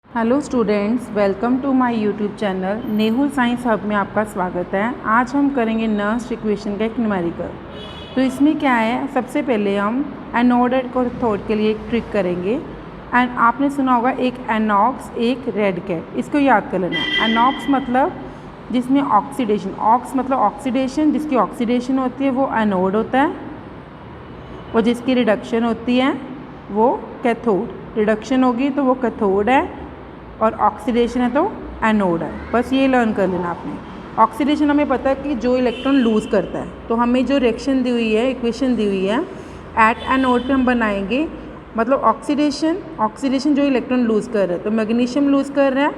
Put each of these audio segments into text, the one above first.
Hello students, welcome to my YouTube channel Nehul science hub में आपका स्वागत है। आज हम करेंगे नर्स्ट इक्वेशन का एक न्यूमेरिकल। तो इसमें क्या है, सबसे पहले हम एनोड और कैथोड के लिए एक ट्रिक करेंगे। एंड आपने सुना होगा एक एनॉक्स एक रेड कैट, इसको याद कर लेना। एनॉक्स मतलब जिसमें ऑक्सीडेशन, ऑक्स मतलब ऑक्सीडेशन, जिसकी ऑक्सीडेशन होती है वो एनोड होता है, और जिसकी रिडक्शन होती है वो कैथोड। रिडक्शन होगी तो वो कैथोड है और ऑक्सीडेशन है तो एनोड है। बस ये लर्न कर लेना आपने। ऑक्सीडेशन हमें पता है कि जो इलेक्ट्रॉन लूज़ करता है, तो हमें जो रिएक्शन दी हुई है, इक्वेशन दी हुई है, एट एनोड पे हम बनाएंगे। मतलब ऑक्सीडेशन जो इलेक्ट्रॉन लूज़ कर रहा है, तो मैग्नीशियम लूज़ कर रहा है,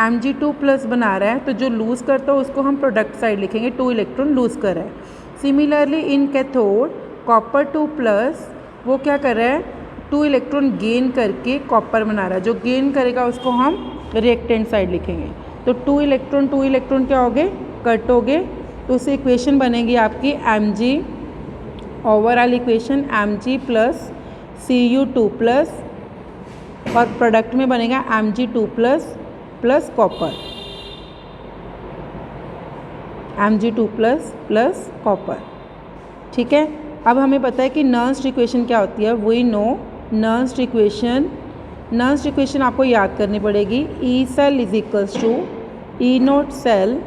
Mg2+ बना रहा है, तो जो लूज़ करता है उसको हम प्रोडक्ट साइड लिखेंगे, 2 इलेक्ट्रॉन लूज़ कर रहा है। सिमिलरली इन कैथोड कॉपर 2+, वो क्या कर रहा है, 2 इलेक्ट्रॉन गेन करके कॉपर बना रहा है। जो गेन करेगा उसको हम रिएक्टेंट साइड लिखेंगे। तो 2 इलेक्ट्रॉन क्या हो गए, कट हो गए। तो उससे इक्वेशन बनेगी आपकी Mg, overall equation Mg plus Cu2+, और प्रोडक्ट में बनेगा Mg2+ plus copper, Mg2+ copper. ठीक है। अब हमें पता है कि नर्स्ट इक्वेशन क्या होती है, वी नो नर्स्ट इक्वेशन आपको याद करनी पड़ेगी। E cell is equals to E naught cell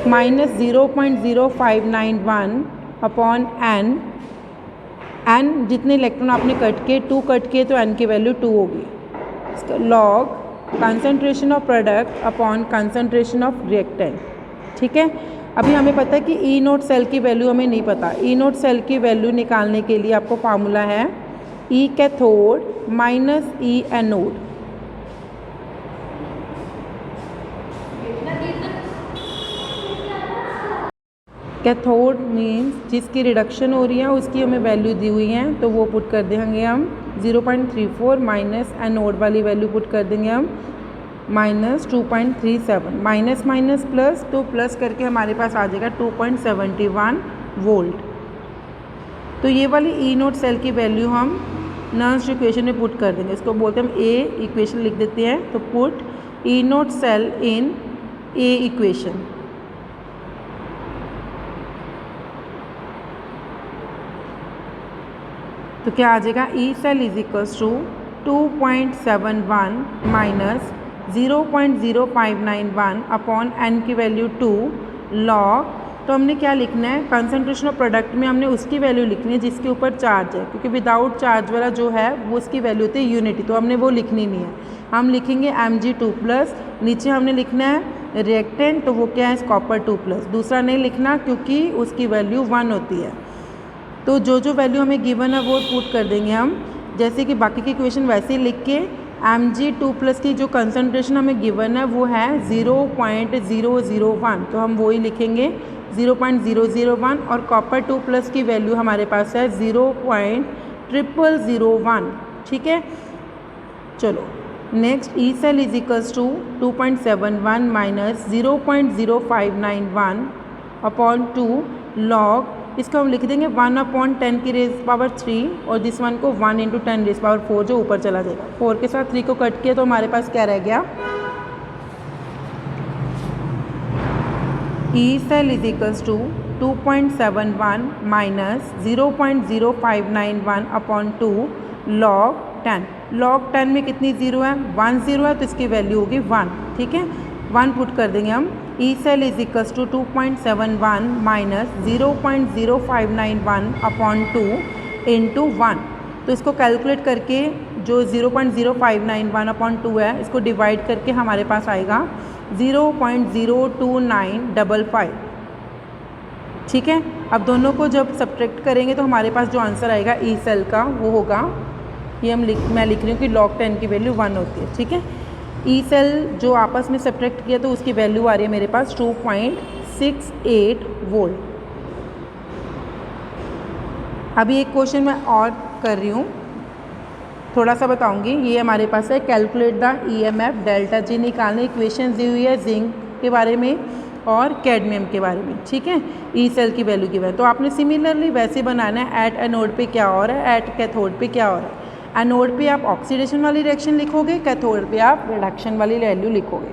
minus 0.0591 upon N. N जितने इलेक्ट्रॉन आपने कट किए, 2 कट किए, तो एन की वैल्यू 2 होगी। इसका log concentration of product upon concentration of reactant. ठीक है। अभी हमें पता है कि ई नोट सेल की वैल्यू हमें नहीं पता। ई नोट सेल की वैल्यू निकालने के लिए आपको फार्मूला है ई कैथोड माइनस ई एनोड। कैथोड मीन्स जिसकी रिडक्शन हो रही है उसकी हमें वैल्यू दी हुई है, तो वो पुट कर देंगे हम 0.34, माइनस एनोड वाली वैल्यू पुट कर देंगे हम -2.37। माइनस माइनस प्लस, तो प्लस करके हमारे पास आ जाएगा 2.71 वोल्ट। तो ये वाली ई नोट सेल की वैल्यू हम नर्स्ट इक्वेशन में पुट कर देंगे। इसको बोलते हैं हम ए इक्वेशन लिख देते हैं। तो put E naught cell in a equation. तो क्या आ जाएगा, E cell is equals to 2.71 minus 0.0591 upon N की वैल्यू 2 लॉग। तो हमने क्या लिखना है, कंसंट्रेशन ऑफ प्रोडक्ट में हमने उसकी वैल्यू लिखनी है जिसके ऊपर चार्ज है, क्योंकि विदाउट चार्ज वाला जो है वो उसकी वैल्यू होती है यूनिटी, तो हमने वो लिखनी नहीं है। हम लिखेंगे Mg2+। नीचे हमने लिखना है रिएक्टेंट, तो वो क्या है, कॉपर 2+। दूसरा नहीं लिखना क्योंकि उसकी वैल्यू 1 होती है। तो जो वैल्यू हमें गिवन है वो पुट कर देंगे हम, जैसे कि बाकी की इक्वेशन वैसे ही लिख के। Mg2+ की जो कंसंट्रेशन हमें गिवन है वो है 0.001, तो हम वही लिखेंगे 0.001। और कॉपर 2+ की वैल्यू हमारे पास है 0.0001। ठीक है। चलो next, E cell is equals to 2.71 minus 0.0591 upon 2 log. इसको हम लिख देंगे 1/10 की रेज़ पावर 3, और दिस वन को 1 × 10 रेज़ पावर 4 जो ऊपर चला जाएगा। 4 के साथ 3 को कट किया तो हमारे पास क्या रह गया, E cell is equals to 2.71 minus 0.0591 upon 2 log 10। Log 10 में कितनी ज़ीरो है, 1 ज़ीरो है, तो इसकी वैल्यू होगी 1। ठीक है, 1 पुट कर देंगे हम। E cell is equals to 2.71 minus 0.0591 upon 2 into 1। तो इसको कैलकुलेट करके जो 0.0591 अपॉन 2 है, इसको डिवाइड करके हमारे पास आएगा 0.02955। ठीक है। अब दोनों को जब सब्ट्रैक्ट करेंगे तो हमारे पास जो आंसर आएगा ई सेल का वो होगा, ये मैं लिख रही हूँ कि log 10 की वैल्यू 1 होती है। ठीक है। ई सेल जो आपस में सब्ट्रैक्ट किया तो उसकी वैल्यू आ रही है मेरे पास 2.68 वोल्ट। अभी एक क्वेश्चन मैं और कर रही हूँ, थोड़ा सा बताऊंगी। ये हमारे पास है calculate the EMF delta G निकालने, इक्वेशन दी हुई है जिंक के बारे में और कैडमियम के बारे में। ठीक है, ई सेल की वैल्यू की वैल्यू तो आपने सिमिलरली वैसे बनाना है। एट एनोड पे क्या हो रहा है, एट कैथोड पे क्या हो रहा है। एनोड पे आप ऑक्सीडेशन वाली रिएक्शन लिखोगे, कैथोड पे आप रिडक्शन वाली वैल्यू लिखोगे।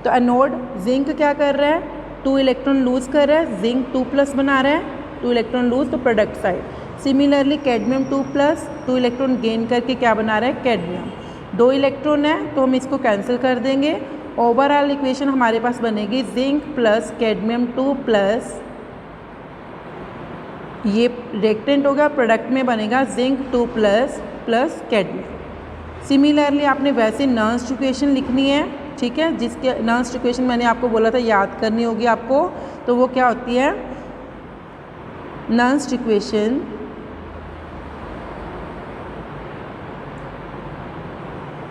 तो एनोड जिंक क्या कर रहा है, 2 इलेक्ट्रॉन लूज़ कर रहा है, जिंक 2+ बना रहा है, 2 इलेक्ट्रॉन लूज़ तो product side. Similarly cadmium 2+, 2 electron gain करके क्या बना रहा है, कैडमियम। 2 इलेक्ट्रॉन है तो हम इसको कैंसिल कर देंगे। ओवरऑल इक्वेशन हमारे पास बनेगी जिंक प्लस कैडमियम 2+, ये रिएक्टेंट होगा, प्रोडक्ट में बनेगा जिंक 2+ प्लस कैडमियम। सिमिलरली आपने वैसे नॉन्स्ट इक्वेशन लिखनी है, ठीक है, जिसके नॉन्स्ट इक्वेशन मैंने आपको बोला था याद करनी होगी आपको। तो वो क्या होती है, Nernst equation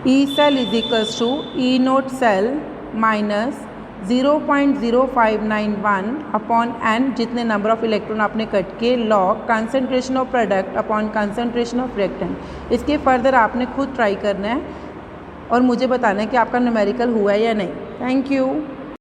E cell is equals to E naught cell minus 0.0591 upon N, जितने नंबर ऑफ इलेक्ट्रॉन आपने कट के, log concentration of product upon concentration of reactant. इसके फर्दर आपने खुद ट्राई करना है और मुझे बताना है कि आपका न्यूमेरिकल हुआ है या नहीं। Thank you.